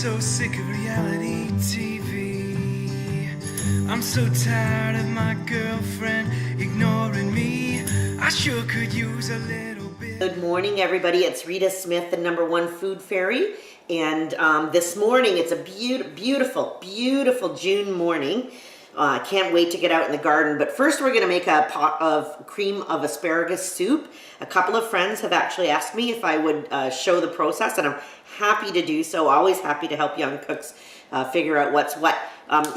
so sick of reality TV. I'm so tired of my girlfriend ignoring me. I sure could use a little bit. Good morning, everybody. It's Rita Smith, the #1 food fairy. And this morning, it's a beautiful, beautiful June morning. I can't wait to get out in the garden. But first, we're going to make a pot of cream of asparagus soup. A couple of friends have actually asked me if I would show the process, and I'm happy to do so. Always happy to help young cooks figure out what's what.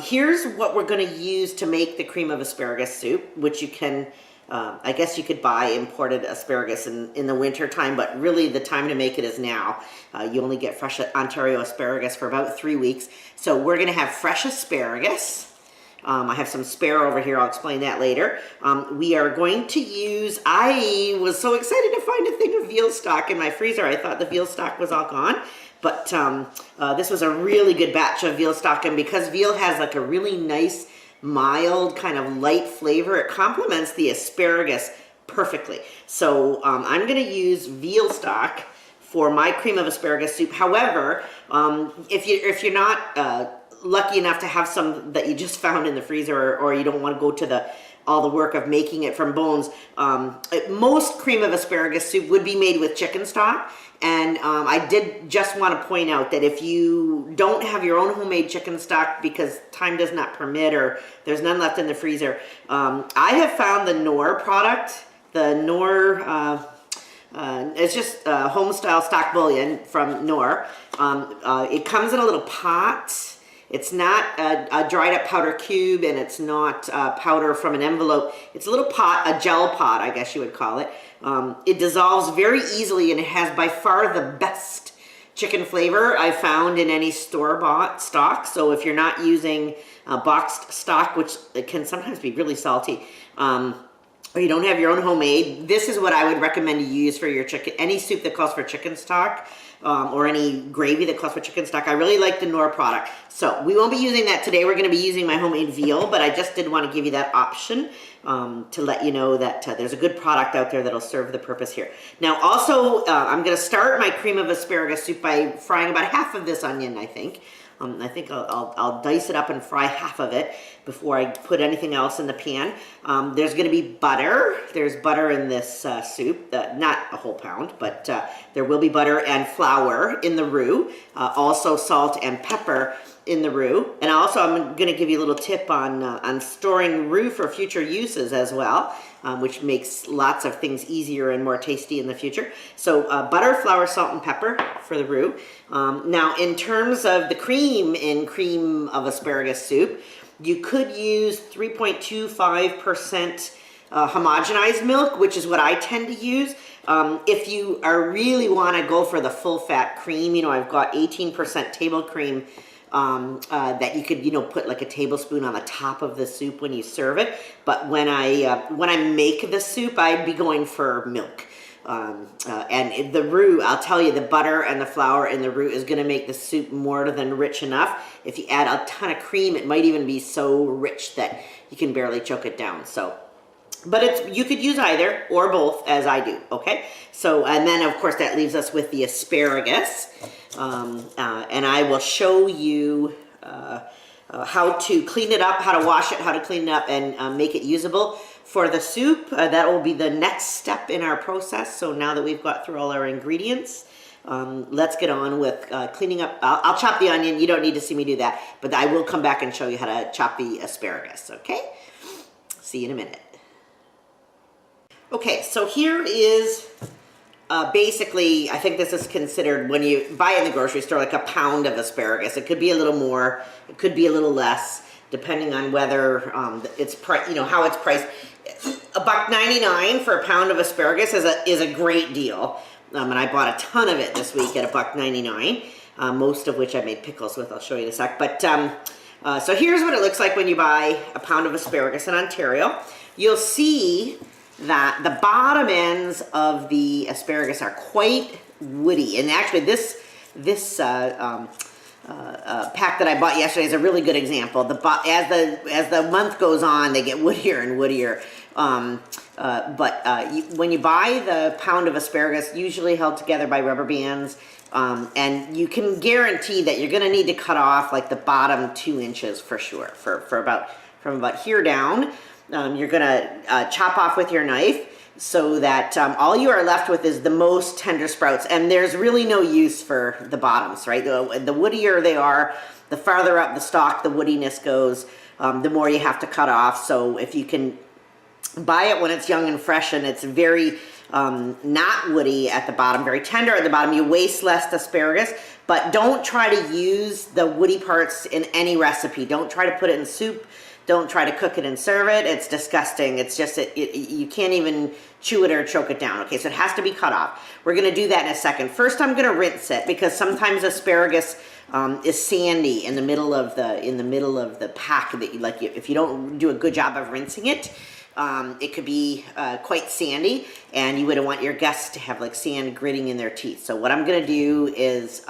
Here's what we're going to use to make the cream of asparagus soup, which you can, I guess you could buy imported asparagus in the winter time, but really the time to make it is now. You only get fresh Ontario asparagus for about 3 weeks. So we're going to have fresh asparagus. I have some spare over here. I'll explain that later. We are going to use, I was so excited to find a thing of veal stock in my freezer. I thought the veal stock was all gone. But this was a really good batch of veal stock. And because veal has like a really nice, mild, kind of light flavor, it complements the asparagus perfectly. So I'm going to use veal stock for my cream of asparagus soup. However, if you're not lucky enough to have some that you just found in the freezer, or you don't want to go to all the work of making it from bones, most cream of asparagus soup would be made with chicken stock. And I did just want to point out that if you don't have your own homemade chicken stock because time does not permit, or there's none left in the freezer, I have found the Knorr product. The Knorr, it's just home style stock bouillon from Knorr. It comes in a little pot. It's not a dried up powder cube, and it's not powder from an envelope. It's a little pot, a gel pot, I guess you would call it. It dissolves very easily, and it has by far the best chicken flavor I've found in any store-bought stock. So if you're not using boxed stock, which can sometimes be really salty, or you don't have your own homemade, this is what I would recommend you use for your chicken. Any soup that calls for chicken stock, or any gravy that calls for chicken stock. I really like the Knorr product. So we won't be using that today. We're going to be using my homemade veal, but I just did want to give you that option to let you know that there's a good product out there that'll serve the purpose here. Now also, I'm going to start my cream of asparagus soup by frying about half of this onion, I think. I think I'll dice it up and fry half of it before I put anything else in the pan. There's going to be butter. There's butter in this soup, not a whole pound, but there will be butter and flour in the roux. Also salt and pepper in the roux. And also I'm going to give you a little tip on storing roux for future uses as well, which makes lots of things easier and more tasty in the future. So butter, flour, salt, and pepper for the roux. Now in terms of the cream in cream of asparagus soup, you could use 3.25% homogenized milk, which is what I tend to use. If you really want to go for the full fat cream, you know, I've got 18% table cream that you could, you know, put like a tablespoon on the top of the soup when you serve it. But when I make the soup, I'd be going for milk. And the roux, I'll tell you, the butter and the flour in the roux is going to make the soup more than rich enough. If you add a ton of cream, it might even be so rich that you can barely choke it down. So, but you could use either or both, as I do. Okay. So, and then of course that leaves us with the asparagus, and I will show you how to clean it up, how to wash it, how to clean it up, and make it usable for the soup. That will be the next step in our process. So now that we've got through all our ingredients, let's get on with cleaning up. I'll chop the onion. You don't need to see me do that, but I will come back and show you how to chop the asparagus, okay? See you in a minute. Okay, so here is basically, I think this is considered, when you buy it in the grocery store, like a pound of asparagus. It could be a little more, it could be a little less, depending on whether it's you know, how it's priced. $1.99 for a pound of asparagus is a great deal, and I bought a ton of it this week at $1.99. Most of which I made pickles with. I'll show you in a sec. But so here's what it looks like when you buy a pound of asparagus in Ontario. You'll see that the bottom ends of the asparagus are quite woody, and actually this pack that I bought yesterday is a really good example. As the month goes on, they get woodier and woodier. When you buy the pound of asparagus, usually held together by rubber bands, and you can guarantee that you're going to need to cut off like the bottom 2 inches for sure, from about here down. You're going to chop off with your knife so that all you are left with is the most tender sprouts, and there's really no use for the bottoms, right? The woodier they are, the farther up the stalk the woodiness goes, the more you have to cut off. So if you can buy it when it's young and fresh and it's very not woody at the bottom, very tender at the bottom, you waste less asparagus. But don't try to use the woody parts in any recipe. Don't try to put it in soup. Don't try to cook it and serve it. It's disgusting. It's just, you can't even chew it or choke it down. Okay, so it has to be cut off. We're gonna do that in a second. First, I'm gonna rinse it because sometimes asparagus is sandy in the middle of the pack. That if you don't do a good job of rinsing it, it could be quite sandy, and you wouldn't want your guests to have like sand gritting in their teeth. So what I'm gonna do is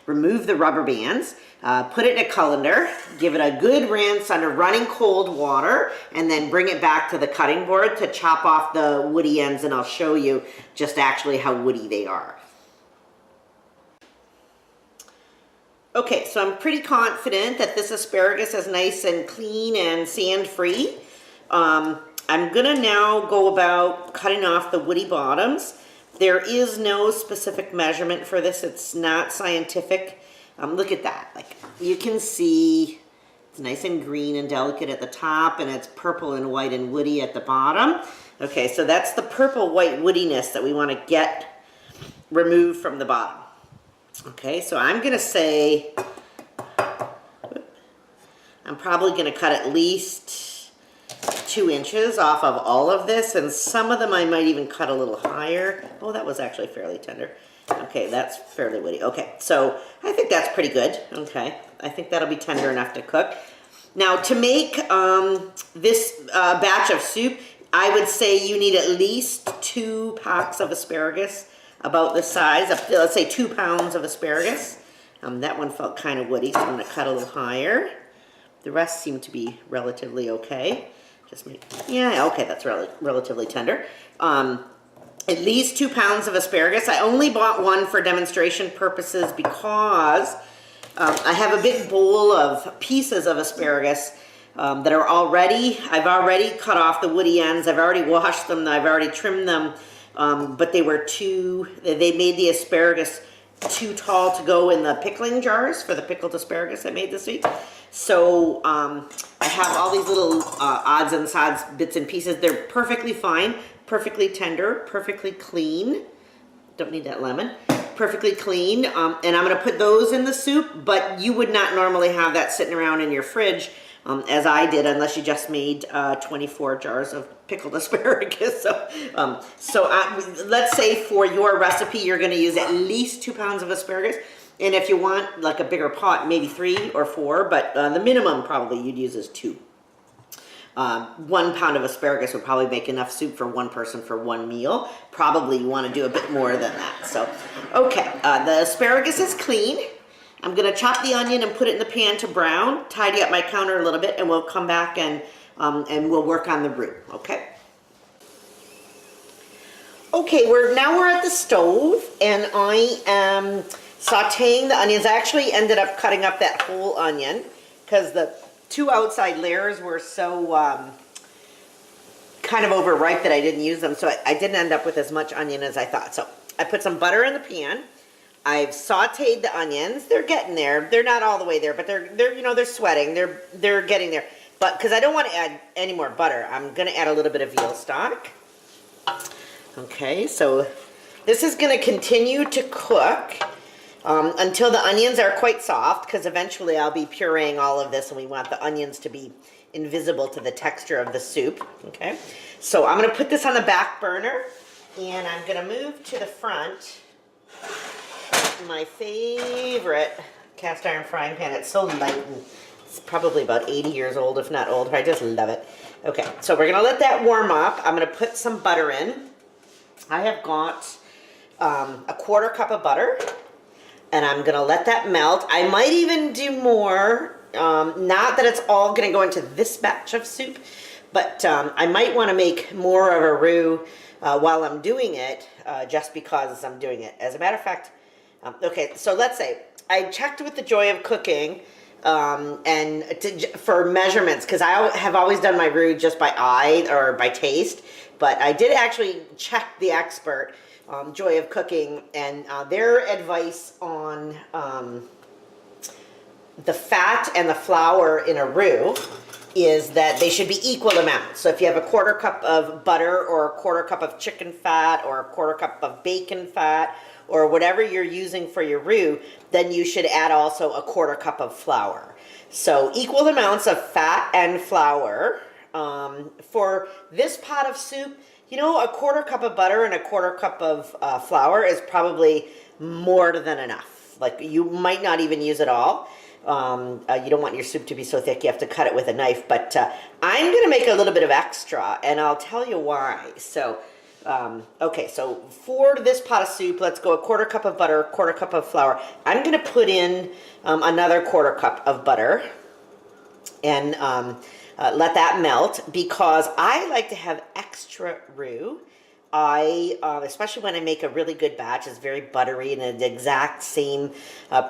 remove the rubber bands, put it in a colander, give it a good rinse under running cold water, and then bring it back to the cutting board to chop off the woody ends, and I'll show you just actually how woody they are. Okay, so I'm pretty confident that this asparagus is nice and clean and sand-free. I'm gonna now go about cutting off the woody bottoms. There is no specific measurement for this. It's not scientific. Look at that. Like, you can see it's nice and green and delicate at the top, and it's purple and white and woody at the bottom. Okay, so that's the purple white woodiness that we want to get removed from the bottom. Okay, so I'm gonna say, I'm probably gonna cut at least 2 inches off of all of this, and some of them I might even cut a little higher. Oh, that was actually fairly tender. Okay, that's fairly woody. Okay, so I think that's pretty good. Okay, I think that'll be tender enough to cook. Now, to make this batch of soup, I would say you need at least 2 packs of asparagus, about the size of, let's say 2 pounds of asparagus. That one felt kind of woody, so I'm gonna cut a little higher. The rest seem to be relatively okay. Yeah, okay, that's relatively tender. At least 2 pounds of asparagus. I only bought one for demonstration purposes because I have a big bowl of pieces of asparagus that are I've already cut off the woody ends. I've already washed them. I've already trimmed them. But they made the asparagus too tall to go in the pickling jars for the pickled asparagus I made this week. So I have all these little odds and sods, bits and pieces. They're perfectly fine, perfectly tender, perfectly clean. Don't need that lemon. Perfectly clean. And I'm going to put those in the soup, but you would not normally have that sitting around in your fridge as I did, unless you just made 24 jars of pickled asparagus. Let's say for your recipe, you're going to use at least 2 pounds of asparagus. And if you want like a bigger pot, maybe 3 or 4, but the minimum probably you'd use is 2. 1 pound of asparagus would probably make enough soup for 1 person for 1 meal. Probably you want to do a bit more than that. So, okay, the asparagus is clean. I'm going to chop the onion and put it in the pan to brown, tidy up my counter a little bit, and we'll come back and we'll work on the roux, okay? Okay, we're at the stove, and I am sauteing the onions. I actually ended up cutting up that whole onion because the 2 outside layers were so kind of overripe that I didn't use them, so I didn't end up with as much onion as I thought. So I put some butter in the pan. I've sauteed the onions. They're getting there. They're not all the way there, but they're sweating. They're getting there. But because I don't want to add any more butter, I'm going to add a little bit of veal stock. Okay, so this is going to continue to cook until the onions are quite soft, because eventually I'll be pureeing all of this, and we want the onions to be invisible to the texture of the soup. Okay, so I'm going to put this on the back burner, and I'm going to move to the front. My favorite cast iron frying pan. It's so light, and it's probably about 80 years old, if not older. I just love it. Okay, so we're gonna let that warm up. I'm gonna put some butter in. I have got a 1/4 cup of butter, and I'm gonna let that melt. I might even do more, not that it's all gonna go into this batch of soup, But I might want to make more of a roux while I'm doing it, just because I'm doing it. As a matter of fact, okay, so let's say I checked with the Joy of Cooking for measurements, because I have always done my roux just by eye or by taste, but I did actually check the expert, Joy of Cooking, and their advice on the fat and the flour in a roux is that they should be equal amounts. So if you have a quarter cup of butter or a quarter cup of chicken fat or a quarter cup of bacon fat or whatever you're using for your roux, then you should add also a quarter cup of flour. So equal amounts of fat and flour. For this pot of soup, you know, a quarter cup of butter and a quarter cup of flour is probably more than enough. Like, you might not even use it all. You don't want your soup to be so thick you have to cut it with a knife, but I'm going to make a little bit of extra, and I'll tell you why. So, okay, so for this pot of soup, let's go a quarter cup of butter, a quarter cup of flour. I'm going to put in another quarter cup of butter and let that melt, because I like to have extra roux. Especially when I make a really good batch, it's very buttery and the exact same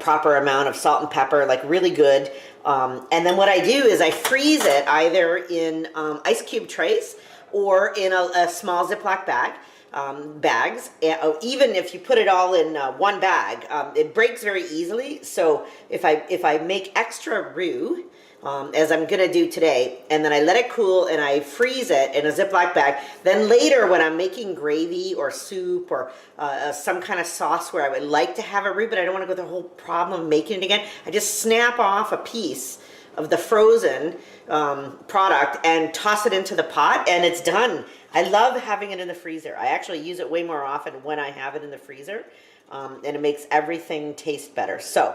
proper amount of salt and pepper, like really good. And then what I do is I freeze it either in ice cube trays or in a small Ziploc bags. Even if you put it all in one bag, it breaks very easily. So if I make extra roux, as I'm gonna do today, and then I let it cool and I freeze it in a Ziploc bag, then later when I'm making gravy or soup or some kind of sauce where I would like to have a roux, but I don't want to go through the whole problem of making it again, I just snap off a piece of the frozen product and toss it into the pot, and it's done. I love having it in the freezer. I actually use it way more often when I have it in the freezer, and it makes everything taste better. So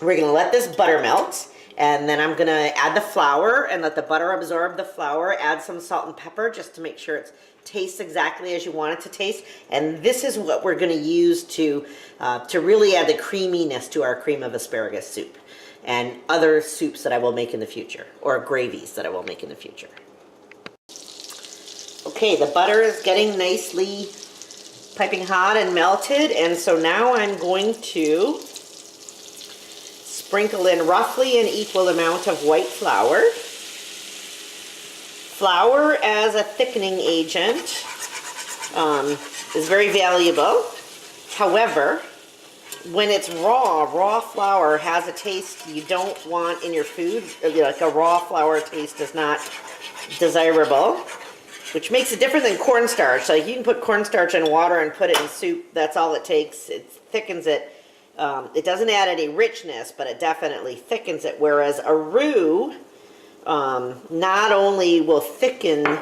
we're going to let this butter melt, and then I'm going to add the flour and let the butter absorb the flour, add some salt and pepper just to make sure it tastes exactly as you want it to taste. And this is what we're going to use to really add the creaminess to our cream of asparagus soup and other soups that I will make in the future, or gravies that I will make in the future. Okay, the butter is getting nicely piping hot and melted, and so now I'm going to sprinkle in roughly an equal amount of white flour. Flour as a thickening agent is very valuable. However, when it's raw flour has a taste you don't want in your food. Like a raw flour taste is not desirable, which makes it different than cornstarch. Like, you can put cornstarch in water and put it in soup. That's all it takes. It thickens it. It doesn't add any richness, but it definitely thickens it. Whereas a roux not only will thicken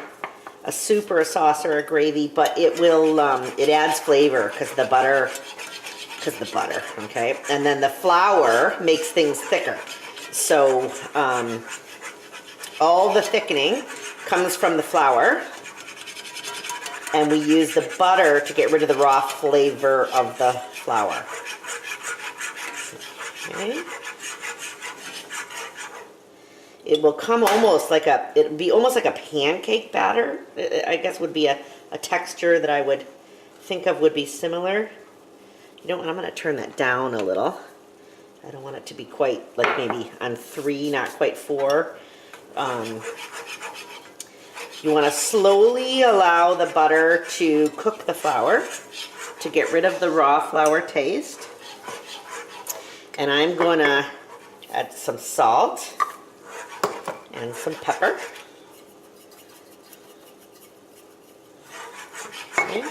a soup or a sauce or a gravy, but it will it adds flavor because the butter, okay? And then the flour makes things thicker. So all the thickening comes from the flour, and we use the butter to get rid of the raw flavor of the flour. Okay. It will come almost like it'd be almost like a pancake batter, I guess would be a texture that I would think of would be similar. You know what, I'm going to turn that down a little. I don't want it to be quite, like maybe on 3, not quite 4. You want to slowly allow the butter to cook the flour to get rid of the raw flour taste. And I'm going to add some salt and some pepper. Okay.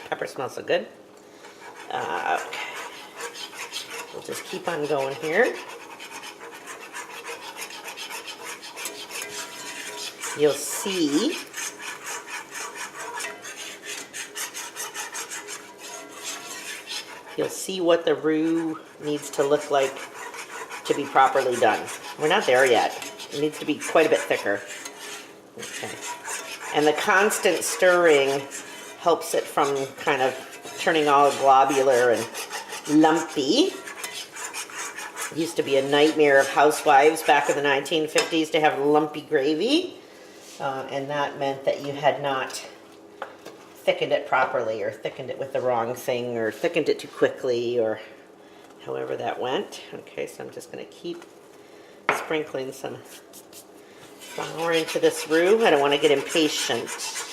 Pepper smells so good. Okay. We'll just keep on going here. You'll see what the roux needs to look like to be properly done. We're not there yet. It needs to be quite a bit thicker. Okay. And the constant stirring helps it from kind of turning all globular and lumpy. It used to be a nightmare of housewives back in the 1950s to have lumpy gravy. And that meant that you had not thickened it properly, or thickened it with the wrong thing, or thickened it too quickly, or however that went. Okay, so I'm just going to keep sprinkling some flour into this roux. I don't want to get impatient. It's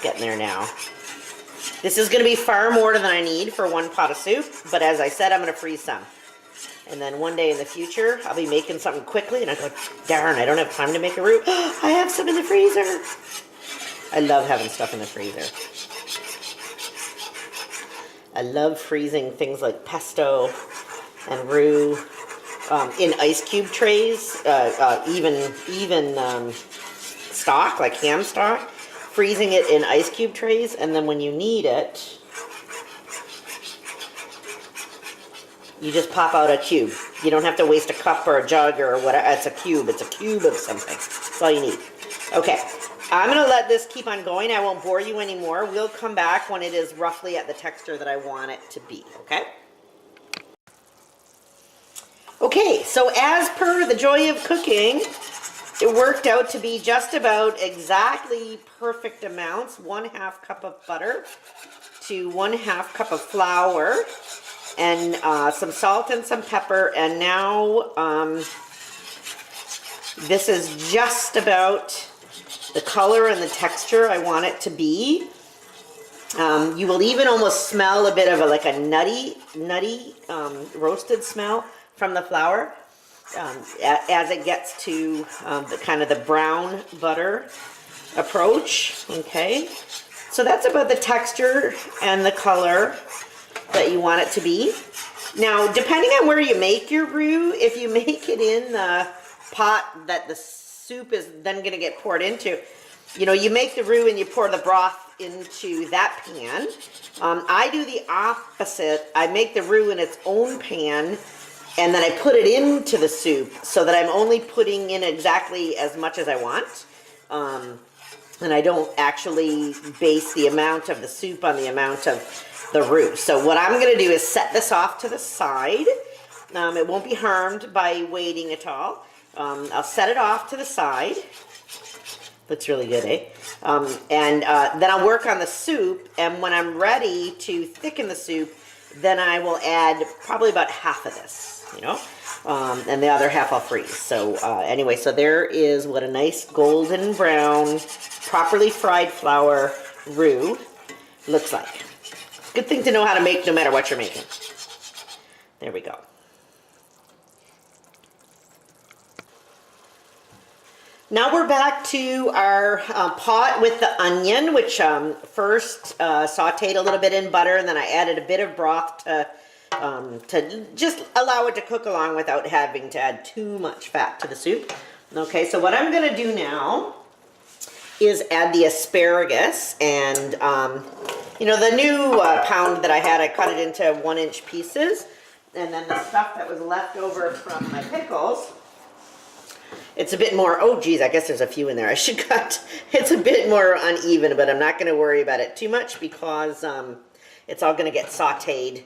getting there now. This is going to be far more than I need for one pot of soup, but as I said, I'm going to freeze some. And then one day in the future, I'll be making something quickly, and I go, darn, I don't have time to make a roux. I have some in the freezer. I love having stuff in the freezer. I love freezing things like pesto and roux in ice cube trays, even stock, like ham stock. Freezing it in ice cube trays, and then when you need it, you just pop out a cube. You don't have to waste a cup or a jug or whatever. It's a cube. It's a cube of something. That's all you need. Okay, I'm going to let this keep on going. I won't bore you anymore. We'll come back when it is roughly at the texture that I want it to be, okay? Okay, so as per the joy of cooking, it worked out to be just about exactly perfect amounts. 1/2 cup of butter to 1/2 cup of flour, and some salt and some pepper. And now this is just about the color and the texture I want it to be. You will even almost smell a bit of like a nutty roasted smell from the flour as it gets to the kind of the brown butter approach. Okay, so that's about the texture and the color that you want it to be. Now, depending on where you make your roux, if you make it in the pot that the soup is then going to get poured into, you know, you make the roux and you pour the broth into that pan. I do the opposite. I make the roux in its own pan, and then I put it into the soup so that I'm only putting in exactly as much as I want. And I don't actually base the amount of the soup on the amount of the roux. So what I'm going to do is set this off to the side. It won't be harmed by waiting at all. I'll set it off to the side. Looks really good, eh? Then I'll work on the soup, and when I'm ready to thicken the soup, then I will add probably about half of this, you know, and the other half I'll freeze. So anyway, so there is what a nice golden brown, properly fried flour roux looks like. Good thing to know how to make no matter what you're making. There we go. Now we're back to our pot with the onion, which first sauteed a little bit in butter, and then I added a bit of broth to just allow it to cook along without having to add too much fat to the soup. Okay, so what I'm going to do now is add the asparagus, and you know, the new pound that I had, I cut it into 1-inch pieces, and then the stuff that was left over from my pickles, it's a bit more, oh geez, I guess there's a few in there I should cut. It's a bit more uneven, but I'm not going to worry about it too much because it's all going to get sauteed.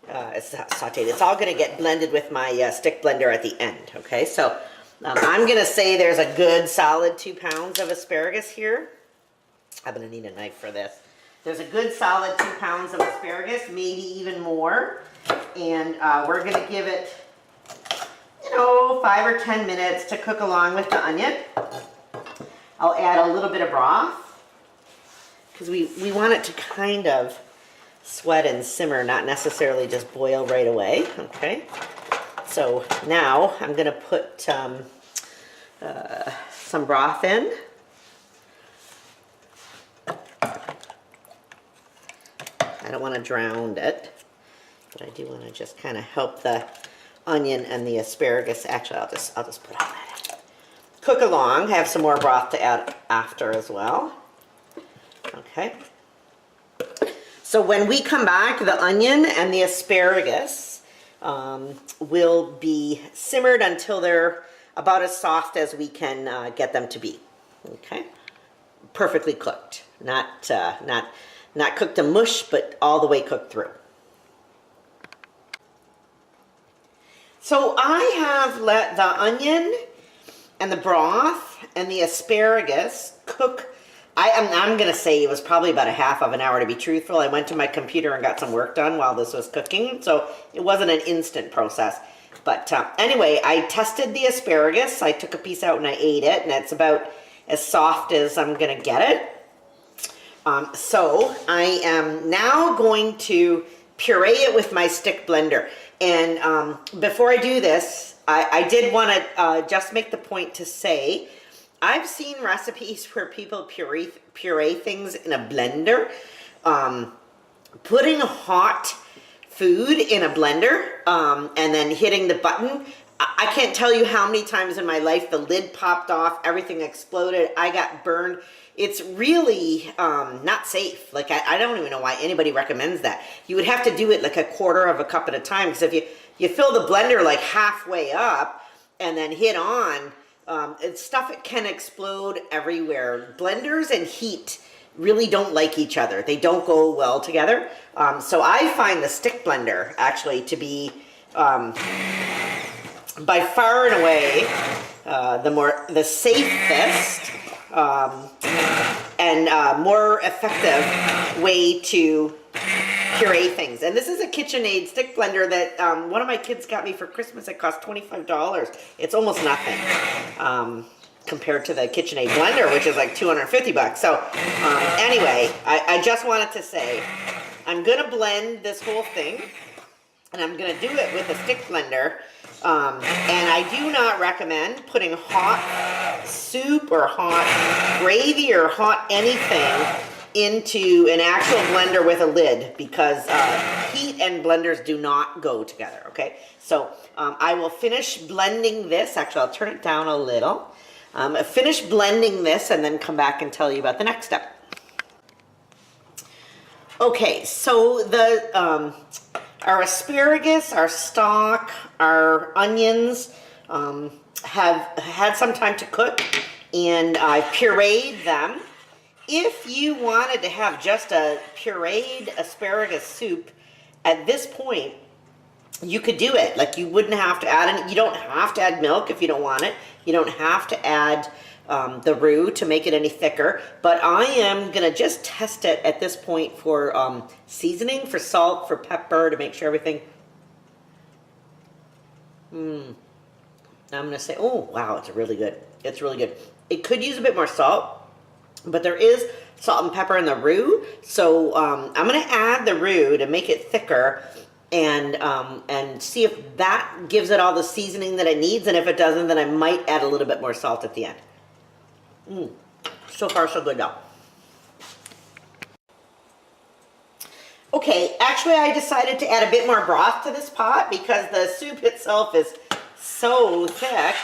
It's not sauteed. It's all going to get blended with my stick blender at the end. Okay, so I'm going to say there's a good solid 2 pounds of asparagus here. I'm going to need a knife for this. There's a good solid 2 pounds of asparagus, maybe even more. And we're going to give it, you know, 5 or 10 minutes to cook along with the onion. I'll add a little bit of broth because we want it to kind of sweat and simmer, not necessarily just boil right away. Okay, so now I'm going to put some broth in. I don't want to drown it, but I do want to just kind of help the onion and the asparagus. Actually, I'll just put all that in. Cook along. I have some more broth to add after as well. Okay. So when we come back, the onion and the asparagus will be simmered until they're about as soft as we can get them to be. Okay. Perfectly cooked. Not cooked to mush, but all the way cooked through. So I have let the onion and the broth and the asparagus cook. I'm going to say it was probably about a half of an hour, to be truthful. I went to my computer and got some work done while this was cooking, so it wasn't an instant process. But anyway, I tested the asparagus. I took a piece out and I ate it, and it's about as soft as I'm going to get it. So I am now going to puree it with my stick blender. And before I do this, I did want to just make the point to say, I've seen recipes where people puree things in a blender. Putting hot food in a blender and then hitting the button, I can't tell you how many times in my life the lid popped off, everything exploded, I got burned. It's really not safe. Like, I don't even know why anybody recommends that. You would have to do it like a quarter of a cup at a time, because if you fill the blender like halfway up and then hit on, it can explode everywhere. Blenders and heat really don't like each other. They don't go well together. So I find the stick blender actually to be by far and away the safest and more effective way to puree things. And this is a KitchenAid stick blender that one of my kids got me for Christmas. It cost $25. It's almost nothing compared to the KitchenAid blender, which is like 250 bucks. So anyway, I just wanted to say, I'm gonna blend this whole thing, and I'm gonna do it with a stick blender. And I do not recommend putting hot soup or hot gravy or hot anything into an actual blender with a lid, because heat and blenders do not go together, okay? So I will finish blending this. Actually, I'll turn it down a little. Finish blending this and then come back and tell you about the next step. Okay, so our asparagus, our stock, our onions have had some time to cook, and I pureed them. If you wanted to have just a pureed asparagus soup, at this point, you could do it. Like, you wouldn't have to add any, you don't have to add milk if you don't want it. You don't have to add the roux to make it any thicker. But I am going to just test it at this point for seasoning, for salt, for pepper, to make sure everything... I'm going to say, oh, wow, it's really good. It's really good. It could use a bit more salt, but there is salt and pepper in the roux. So I'm going to add the roux to make it thicker, and see if that gives it all the seasoning that it needs. And if it doesn't, then I might add a little bit more salt at the end. So far, so good now. Okay, actually I decided to add a bit more broth to this pot because the soup itself is so thick.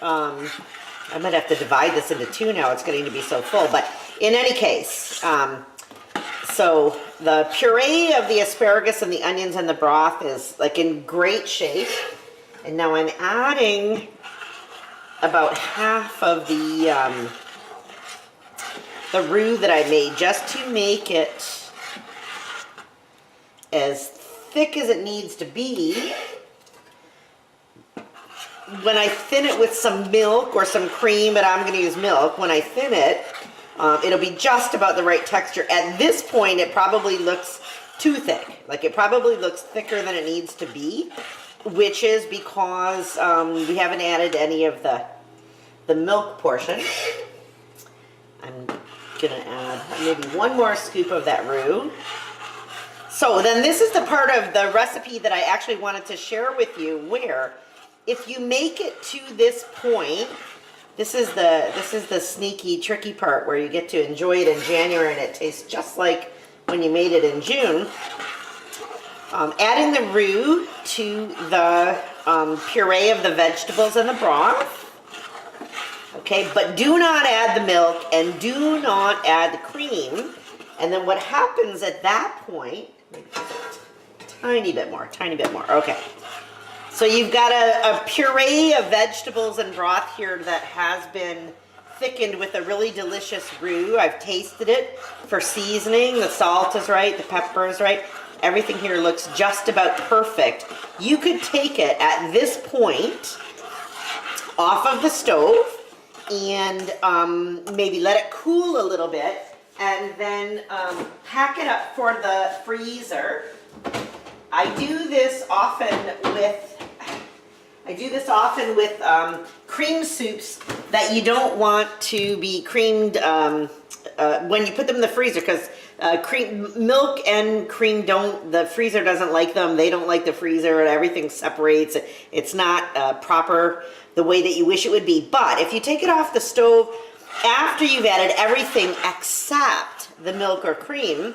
I might have to divide this into two now. It's getting to be so full. But in any case, so the puree of the asparagus and the onions and the broth is like in great shape. And now I'm adding about half of the roux that I made, just to make it as thick as it needs to be. When I thin it with some milk or some cream, but I'm going to use milk, when I thin it, it'll be just about the right texture. At this point, it probably looks too thick. Like, it probably looks thicker than it needs to be, which is because we haven't added any of the milk portion. I'm going to add maybe one more scoop of that roux. So then this is the part of the recipe that I actually wanted to share with you, where if you make it to this point, this is the sneaky, tricky part where you get to enjoy it in January and it tastes just like when you made it in June. Adding the roux to the puree of the vegetables and the broth. Okay, but do not add the milk and do not add the cream. And then what happens at that point, maybe tiny bit more, okay. So you've got a puree of vegetables and broth here that has been thickened with a really delicious roux. I've tasted it for seasoning. The salt is right, the pepper is right. everything here looks just about perfect. You could take it at this point off of the stove and maybe let it cool a little bit, and then pack it up for the freezer. I do this often with cream soups that you don't want to be creamed when you put them in the freezer, because milk and cream the freezer doesn't like them. They don't like the freezer, and everything separates. It's not proper the way that you wish it would be. But if you take it off the stove after you've added everything except the milk or cream,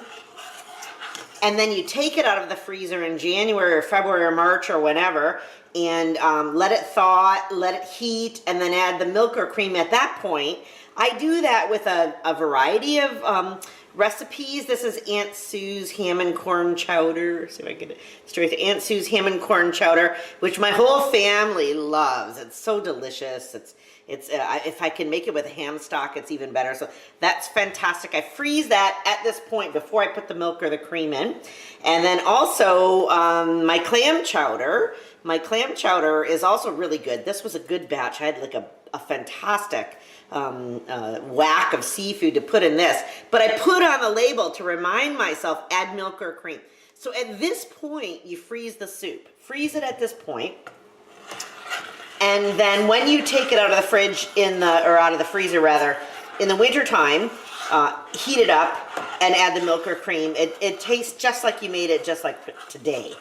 and then you take it out of the freezer in January or February or March or whenever, and let it thaw, let it heat, and then add the milk or cream at that point. I do that with a variety of recipes. This is Aunt Sue's ham and corn chowder. See if I get it straight. Aunt Sue's ham and corn chowder, which my whole family loves. It's so delicious. If I can make it with a ham stock, it's even better. So that's fantastic. I freeze that at this point before I put the milk or the cream in. And then also my clam chowder. My clam chowder is also really good. This was a good batch. I had like a fantastic whack of seafood to put in this. But I put on the label to remind myself, add milk or cream. So at this point, you freeze the soup. Freeze it at this point. And then when you take it out of the fridge or out of the freezer rather, in the winter time, heat it up and add the milk or cream. It tastes just like you made it today.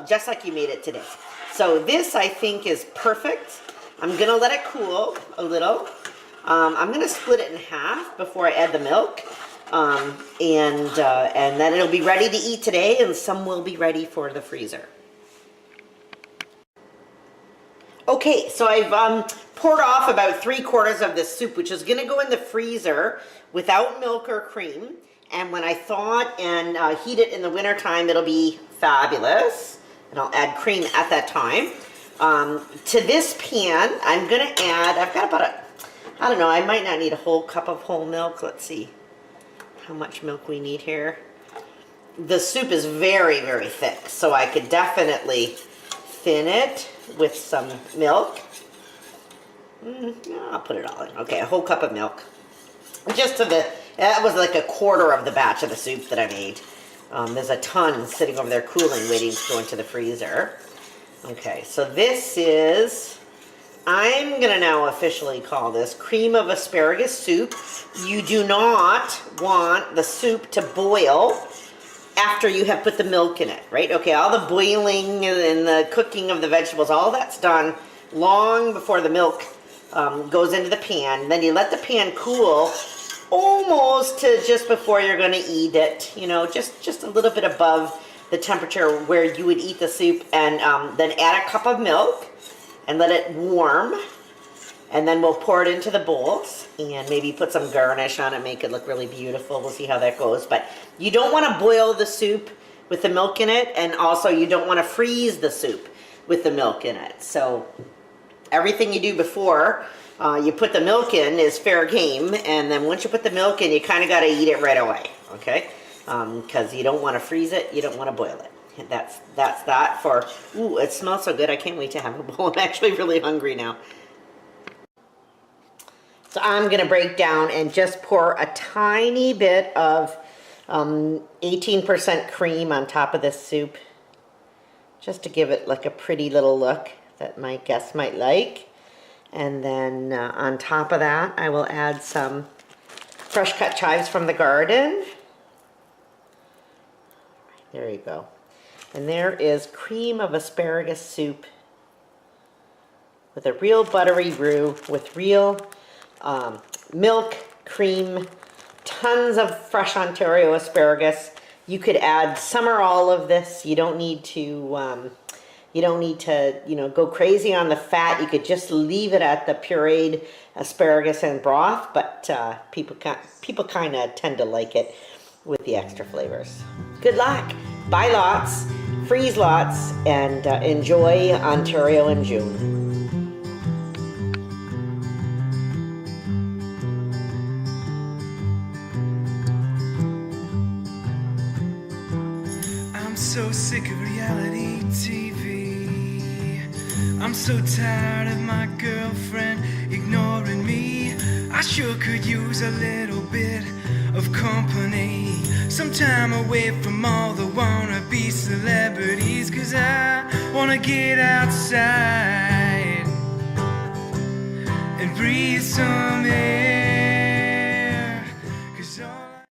Just like you made it today. So this, I think, is perfect. I'm gonna let it cool a little. I'm gonna split it in half before I add the milk. And then it'll be ready to eat today, and some will be ready for the freezer. Okay, so I've poured off about 3/4 of this soup, which is gonna go in the freezer without milk or cream. And when I thaw it and heat it in the winter time, it'll be fabulous. And I'll add cream at that time. To this pan, I'm gonna add, I've got about I don't know, I might not need a whole cup of whole milk. Let's see how much milk we need here. The soup is very, very thick, so I could definitely thin it with some milk. I'll put it all in. Okay, a whole cup of milk. That was like 1/4 of the batch of the soup that I made. There's a ton sitting over there cooling, waiting to go into the freezer. Okay, so this is, I'm gonna now officially call this cream of asparagus soup. You do not want the soup to boil after you have put the milk in it, right? Okay, all the boiling and the cooking of the vegetables, all that's done long before the milk goes into the pan. Then you let the pan cool almost to just before you're going to eat it, you know, just a little bit above the temperature where you would eat the soup, and then add a cup of milk and let it warm, and then we'll pour it into the bowls and maybe put some garnish on it, make it look really beautiful. We'll see how that goes. But you don't want to boil the soup with the milk in it, and also you don't want to freeze the soup with the milk in it. So everything you do before you put the milk in is fair game, and then once you put the milk in, you kind of got to eat it right away, okay? Because you don't want to freeze it, you don't want to boil it. That's that for, ooh, it smells so good. I can't wait to have a bowl. I'm actually really hungry now. So I'm going to break down and just pour a tiny bit of 18% cream on top of this soup, just to give it like a pretty little look that my guests might like. And then on top of that, I will add some fresh cut chives from the garden. There you go. And there is cream of asparagus soup with a real buttery roux, with real milk, cream, tons of fresh Ontario asparagus. You could add some or all of this. You don't need to go crazy on the fat. You could just leave it at the pureed asparagus and broth, but people kind of tend to like it with the extra flavors. Good luck. Buy lots, freeze lots, and enjoy Ontario in June. I'm so sick of reality TV. I'm so tired of my girlfriend ignoring me. I sure could use a little bit of company. Some time away from all the wannabe celebrities. 'Cause I wanna get outside and breathe some air.